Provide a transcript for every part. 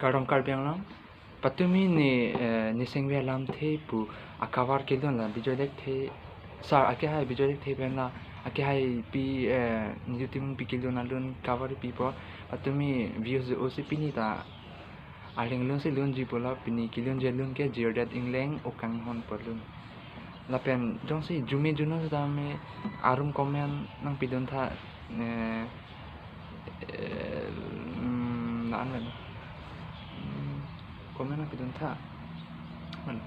Karong karbiang lam patumi ni sengwe lam the pu akavar kelon la bijolek the sar ake hai bijolek the ben la ake hai pi yutim pi kelon alun cover pi po patumi views osi pini ta aling lun se lun ji pola pini kelon jelun ke jordat ingleng okang hon polun lapen jong si jume juno ta me arum komen nang pidon tha na an komen nang pidon tha man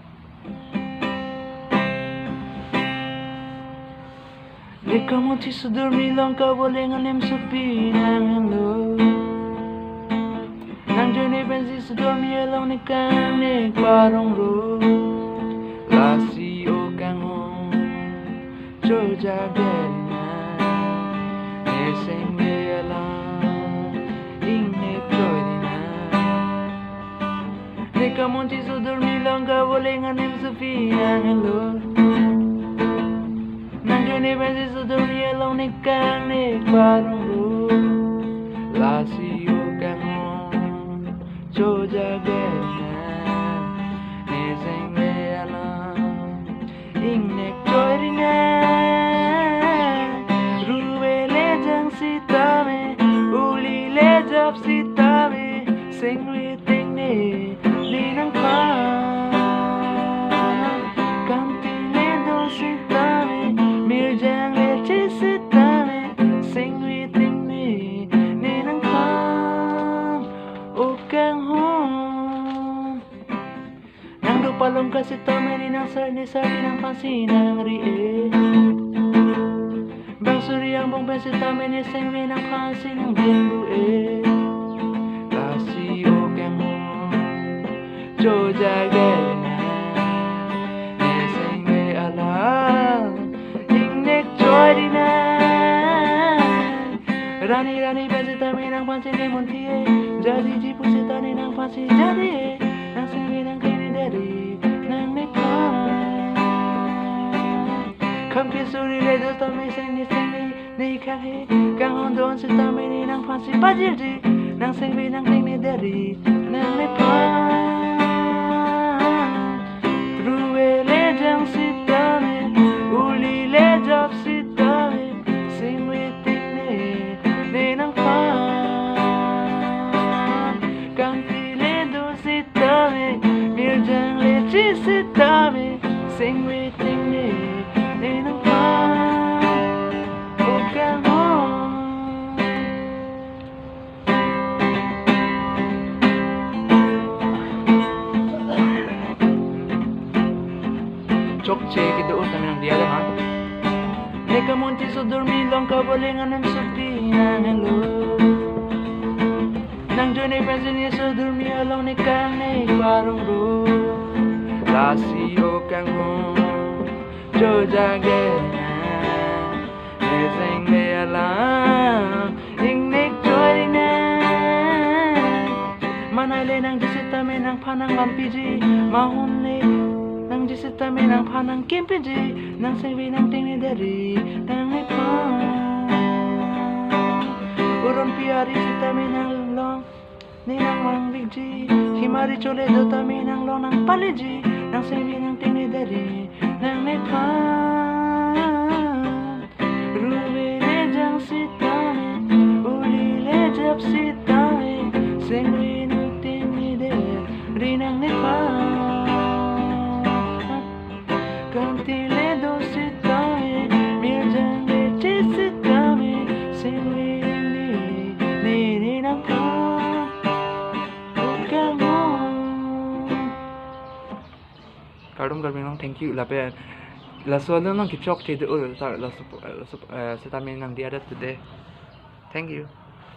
de como ti su dormi lonka bolengan em supi nang lo nang jone benzi su dormi along ni kang ni parong ro la si o kang hon jo ja gelina ne sing me along ing ne joina de como ti su dormi lonka bolengan em supi nang lo ni benzi su dormi along ni kang ni parong ro la si o kang hon jo ja gelina ni sing me along ing ne joina ruwe le jang si ta me uli le jap si ta me sing we ting ni nang pa palong kasi tome ni nang sarni nang pansin ang rie bang suri ang bong bensi tome ni sengwe nang pansin ang bimbu kasi o keng jo jagelina ni sengwe alam ing nek joy dina rani bensi tome nang pansin ni montie jadi jipu sitani nang pansin jadi nang sengwe nang kini dari Come kiss uri le do ta me sing ni kha he kang hon don se ta me ni nang phansi pa ji ji nang sing vi nang ting ni dari nang me pa ruwe le jang si ta me uli le jap si ta me sing we ting ni nang pa kang ti le do si ta me mir jang le chi si ta me sing we ting ni nang pa o kang hon chok che ki do ta nang dia ha ne ka monti so dormi long ka bolengan em supi nang hello nang jone pensin so dormi along ne kang ne parong ro la si o kang hon jo jagelina ne sing me alam ing nek joina manale nang disita me nang panang lampiji mahon le nang disita me nang panang kimpiji nang sing nang ting ni dari nang ne pa uron piari sita me nang long ni nang wang biji himari chole do ta me nang long nang paliji nang sing nang ting ni dari nang ne pa ruwe le jang si ta me uli le jap si ta me sing we nang ting ni de ri nang ne pa kanti le do si ta me mir jang le chi si ta me sing we ni nang pa Kadung karbinang thank you lape la sualo nang kichok te de la se ta me nang dia da today thank you